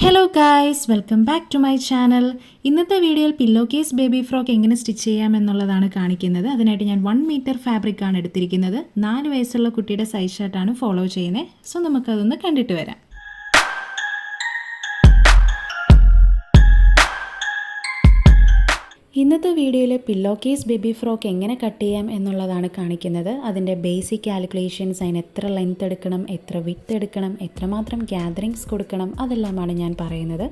Hello guys, welcome back to my channel. ഇന്നത്തെ വീഡിയോയിൽ pillow case baby frock എങ്ങനെ stitch ചെയ്യാം എന്നുള്ളതാണ് കാണിക്കുന്നത്. അതിനായിട്ട് ഞാൻ 1 മീറ്റർ ഫാബ്രിക്കാണ് എടുത്തിരിക്കുന്നത്. 4 വയസ്സുള്ള കുട്ടിയുടെ സൈസ് ഷർട്ടാണ് ഫോളോ ചെയ്യുന്നത്. സോ നമുക്കതൊന്ന് കണ്ടിട്ട് വരാം. ഇന്നത്തെ വീഡിയോയിൽ പില്ലോ കേസ് ബേബി ഫ്രോക്ക് എങ്ങനെ കട്ട് ചെയ്യാം എന്നുള്ളതാണ് കാണിക്കുന്നത്. അതിൻ്റെ ബേസിക് കാൽക്കുലേഷൻസ്, അതിന് എത്ര ലെങ്ത് എടുക്കണം, എത്ര വിഡ്ത്ത് എടുക്കണം, എത്രമാത്രം ഗ്യാദറിങ്സ് കൊടുക്കണം, അതെല്ലാമാണ് ഞാൻ പറയുന്നത്.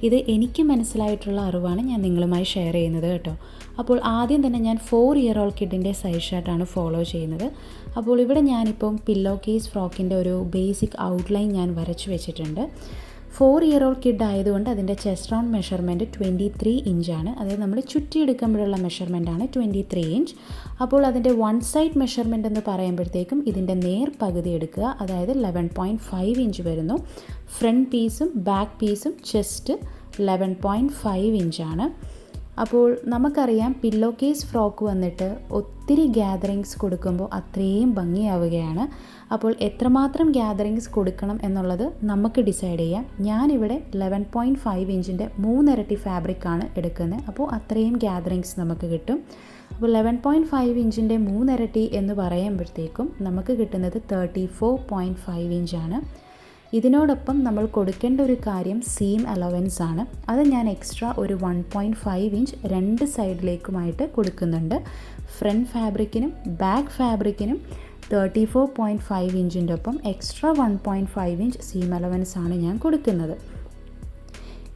ഇത് എനിക്ക് മനസ്സിലായിട്ടുള്ള അറിവാണ് ഞാൻ നിങ്ങളുമായി ഷെയർ ചെയ്യുന്നത് കേട്ടോ. അപ്പോൾ ആദ്യം തന്നെ ഞാൻ 4 ഇയർ ഓൾഡ് കിഡിൻ്റെ സൈസ് ഷർട്ടാണ് ഫോളോ ചെയ്യുന്നത്. അപ്പോൾ ഇവിടെ ഞാനിപ്പം പില്ലോ കേസ് ഫ്രോക്കിൻ്റെ ഒരു ബേസിക് ഔട്ട്ലൈൻ ഞാൻ വരച്ചു വെച്ചിട്ടുണ്ട്. 4 ഇയർ ഓൾഡ് കിഡ് ആയതുകൊണ്ട് അതിൻ്റെ ചെസ്റ്റ് റൗണ്ട് മെഷർമെൻറ്റ് 23 ഇഞ്ചാണ്. അതായത് നമ്മൾ ചുറ്റിയെടുക്കുമ്പോഴുള്ള മെഷർമെൻറ്റാണ് 23 ഇഞ്ച്. അപ്പോൾ അതിൻ്റെ 1 സൈഡ് മെഷർമെൻറ്റ് എന്ന് പറയുമ്പോഴത്തേക്കും ഇതിൻ്റെ നേർ പകുതി എടുക്കുക. അതായത് 11.5 ഇഞ്ച് വരുന്നു. ഫ്രണ്ട് പീസും ബാക്ക് പീസും ചെസ്റ്റ് 11.5 ഇഞ്ചാണ്. അപ്പോൾ നമുക്കറിയാം പില്ലോ കേസ് ഫ്രോക്ക് വന്നിട്ട് ഒത്തിരി ഗ്യാദറിങ്സ് കൊടുക്കുമ്പോൾ അത്രയും ഭംഗിയാവുകയാണ്. അപ്പോൾ എത്രമാത്രം ഗ്യാദറിങ്സ് കൊടുക്കണം എന്നുള്ളത് നമുക്ക് ഡിസൈഡ് ചെയ്യാം. ഞാനിവിടെ 11.5 ഇഞ്ചിൻ്റെ 3 ഇരട്ടി ഫാബ്രിക്കാണ് എടുക്കുന്നത്. അപ്പോൾ അത്രയും ഗ്യാദറിങ്സ് നമുക്ക് കിട്ടും. അപ്പോൾ 11.5 ഇഞ്ചിൻ്റെ 3 ഇരട്ടി എന്ന് പറയുമ്പോഴത്തേക്കും നമുക്ക് കിട്ടുന്നത് 34.5 ഇഞ്ചാണ്. ഇതിനോടൊപ്പം നമ്മൾ കൊടുക്കേണ്ട ഒരു കാര്യം സീം അലവൻസ് ആണ്. അത് ഞാൻ എക്സ്ട്രാ ഒരു 1.5 ഇഞ്ച് 2 സൈഡിലേക്കുമായിട്ട് കൊടുക്കുന്നുണ്ട്. ഫ്രണ്ട് ഫാബ്രിക്കിനും ബാക്ക് ഫാബ്രിക്കിനും 34.5 ഇഞ്ചിൻ്റെ ഒപ്പം എക്സ്ട്രാ 1.5 ഇഞ്ച് സീം അലവൻസ് ആണ് ഞാൻ കൊടുക്കുന്നത്.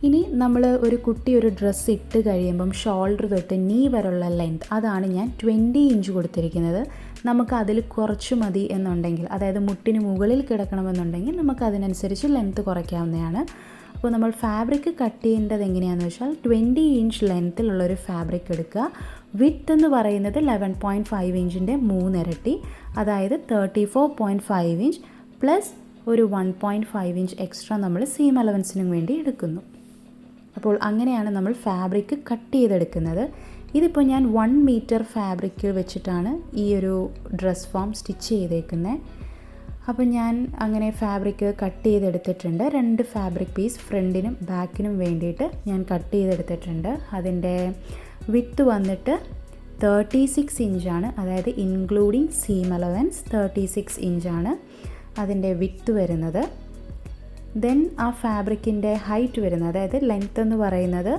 ഇനി നമ്മൾ ഒരു കുട്ടി ഒരു ഡ്രസ്സ് ഇട്ട് കഴിയുമ്പം ഷോൾഡർ തൊട്ട് നീ വരെയുള്ള ലെങ്ത് അതാണ് ഞാൻ 20 ഇഞ്ച് കൊടുത്തിരിക്കുന്നത്. നമുക്ക് അതിൽ കുറച്ച് മതി എന്നുണ്ടെങ്കിൽ, അതായത് മുട്ടിന് മുകളിൽ കിടക്കണമെന്നുണ്ടെങ്കിൽ നമുക്ക് അതിനനുസരിച്ച് ലെങ്ത്ത് കുറയ്ക്കാവുന്നതാണ്. അപ്പോൾ നമ്മൾ ഫാബ്രിക് കട്ട് ചെയ്യേണ്ടത് എങ്ങനെയാണെന്ന് വെച്ചാൽ 20 ഇഞ്ച് ലെങ്ത്തിലുള്ളൊരു ഫാബ്രിക് എടുക്കുക. വിഡ്ത്ത് എന്ന് പറയുന്നത് 11.5 ഇഞ്ചിൻ്റെ 3 ഇരട്ടി, അതായത് 34.5 ഇഞ്ച് പ്ലസ് ഒരു 1.5 ഇഞ്ച് എക്സ്ട്രാ നമ്മൾ സീം അലവൻസിനും വേണ്ടി എടുക്കുന്നു. അപ്പോൾ അങ്ങനെയാണ് നമ്മൾ ഫാബ്രിക് കട്ട് ചെയ്തെടുക്കുന്നത്. ഇതിപ്പോൾ ഞാൻ 1 മീറ്റർ ഫാബ്രിക് വെച്ചിട്ടാണ് ഈ ഒരു ഡ്രസ് ഫോം സ്റ്റിച്ച് ചെയ്തേക്കുന്നത്. അപ്പോൾ ഞാൻ അങ്ങനെ ഫാബ്രിക് കട്ട് ചെയ്തെടുത്തിട്ടുണ്ട്. 2 ഫാബ്രിക് പീസ് ഫ്രണ്ടിനും ബാക്കിനും വേണ്ടിയിട്ട് ഞാൻ കട്ട് ചെയ്തെടുത്തിട്ടുണ്ട്. അതിൻ്റെ വിഡ്ത്ത് വന്നിട്ട് 36 ഇഞ്ചാണ്, അതായത് ഇൻക്ലൂഡിങ് സീം അലവൻസ് 36 ഇഞ്ചാണ് അതിൻ്റെ വിഡ്ത്ത് വരുന്നത്. ദെൻ ആ ഫാബ്രിക്കിൻ്റെ ഹൈറ്റ് വരുന്നത്, അതായത് ലെങ്ത്ത് എന്ന് പറയുന്നത്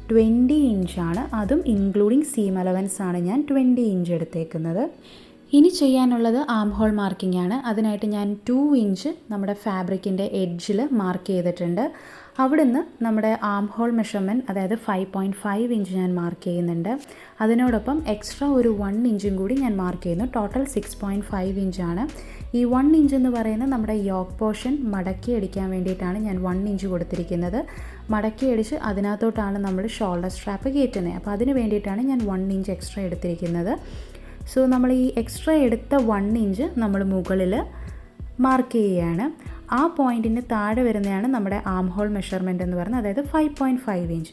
20 ഇഞ്ചാണ്. അതും ഇൻക്ലൂഡിങ് സീം അലവൻസ് ആണ് ഞാൻ 20 ഇഞ്ച് എടുത്തേക്കുന്നത്. ഇനി ചെയ്യാനുള്ളത് ആം ഹോൾ മാർക്കിംഗ് ആണ്. അതിനായിട്ട് ഞാൻ 2 ഇഞ്ച് നമ്മുടെ ഫാബ്രിക്കിൻ്റെ എഡ്ജിൽ മാർക്ക് ചെയ്തിട്ടുണ്ട്. അവിടുന്ന് നമ്മുടെ ആം ഹോൾ മെഷർമെൻറ്റ്, അതായത് 5.5 ഇഞ്ച് ഞാൻ മാർക്ക് ചെയ്യുന്നുണ്ട്. അതിനോടൊപ്പം എക്സ്ട്രാ ഒരു 1 ഇഞ്ചും കൂടി ഞാൻ മാർക്ക് ചെയ്യുന്നു. ടോട്ടൽ 6.5 ഇഞ്ചാണ്. ഈ 1 ഇഞ്ച് എന്ന് പറയുന്നത് നമ്മുടെ യോക്ക് പോർഷൻ മടക്കി അടിക്കാൻ വേണ്ടിയിട്ടാണ് ഞാൻ 1 ഇഞ്ച് കൊടുത്തിരിക്കുന്നത്. മടക്കി അടിച്ച് അതിനകത്തോട്ടാണ് നമ്മൾ ഷോൾഡർ സ്ട്രാപ്പ് കയറ്റുന്നത്. അപ്പോൾ അതിന് വേണ്ടിയിട്ടാണ് ഞാൻ 1 ഇഞ്ച് എക്സ്ട്രാ എടുത്തിരിക്കുന്നത്. സോ നമ്മൾ ഈ എക്സ്ട്രാ എടുത്ത 1 ഇഞ്ച് നമ്മൾ മുകളിൽ മാർക്ക് ചെയ്യുകയാണ്. ആ പോയിൻറ്റിന് താഴെ വരുന്നതാണ് നമ്മുടെ ആം ഹോൾ മെഷർമെൻറ്റ് എന്ന് പറയുന്നത്, അതായത് 5.5 ഇഞ്ച്.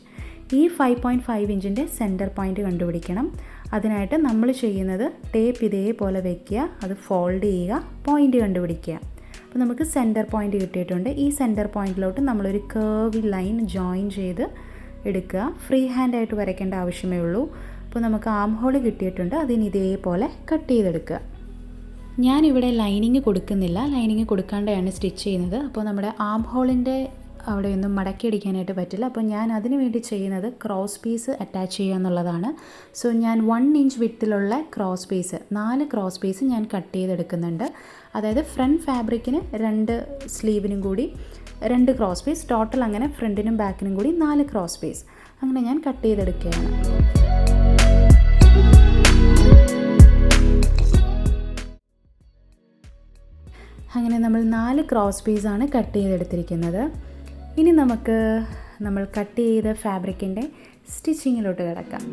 ഈ 5.5 ഇഞ്ചിൻ്റെ സെൻറ്റർ പോയിൻറ്റ് കണ്ടുപിടിക്കണം. അതിനായിട്ട് നമ്മൾ ചെയ്യുന്നത് ടേപ്പ് ഇതേപോലെ വയ്ക്കുക, അത് ഫോൾഡ് ചെയ്യുക, പോയിൻറ്റ് കണ്ടുപിടിക്കുക. അപ്പോൾ നമുക്ക് സെൻറ്റർ പോയിൻറ്റ് കിട്ടിയിട്ടുണ്ട്. ഈ സെൻറ്റർ പോയിൻറ്റിലോട്ട് നമ്മളൊരു കർവ് ലൈൻ ജോയിൻ ചെയ്ത് എടുക്കുക. ഫ്രീ ഹാൻഡായിട്ട് വരയ്ക്കേണ്ട ആവശ്യമേ ഉള്ളൂ. അപ്പോൾ നമുക്ക് ആം ഹോൾ കിട്ടിയിട്ടുണ്ട്. അതിന് ഇതേപോലെ കട്ട് ചെയ്തെടുക്കുക. ഞാനിവിടെ ലൈനിങ് കൊടുക്കുന്നില്ല, ലൈനിങ് കൊടുക്കാണ്ടാണ് സ്റ്റിച്ച് ചെയ്യുന്നത്. അപ്പോൾ നമ്മുടെ ആം ഹോളിൻ്റെ അവിടെയൊന്നും മടക്കി അടിക്കാനായിട്ട് പറ്റില്ല. അപ്പോൾ ഞാൻ അതിന് വേണ്ടി ചെയ്യുന്നത് ക്രോസ് പീസ് അറ്റാച്ച് ചെയ്യുക എന്നുള്ളതാണ്. സോ ഞാൻ 1 ഇഞ്ച് വിഡ്ത്തിലുള്ള ക്രോസ് പീസ്, 4 ക്രോസ് പീസ് ഞാൻ കട്ട് ചെയ്തെടുക്കുന്നുണ്ട്. അതായത് ഫ്രണ്ട് ഫാബ്രിക്കിന് 2 സ്ലീവിനും കൂടി 2 ക്രോസ് പീസ്, ടോട്ടൽ അങ്ങനെ ഫ്രണ്ടിനും ബാക്കിനും കൂടി 4 ക്രോസ് പീസ്, അങ്ങനെ ഞാൻ കട്ട് ചെയ്തെടുക്കുകയാണ്. അങ്ങനെ നമ്മൾ 4 ക്രോസ് പീസാണ് കട്ട് ചെയ്തെടുത്തിരിക്കുന്നത്. ഇനി നമുക്ക് നമ്മൾ കട്ട് ചെയ്ത ഫാബ്രിക്കിൻ്റെ സ്റ്റിച്ചിങ്ങിലോട്ട് കിടക്കാം.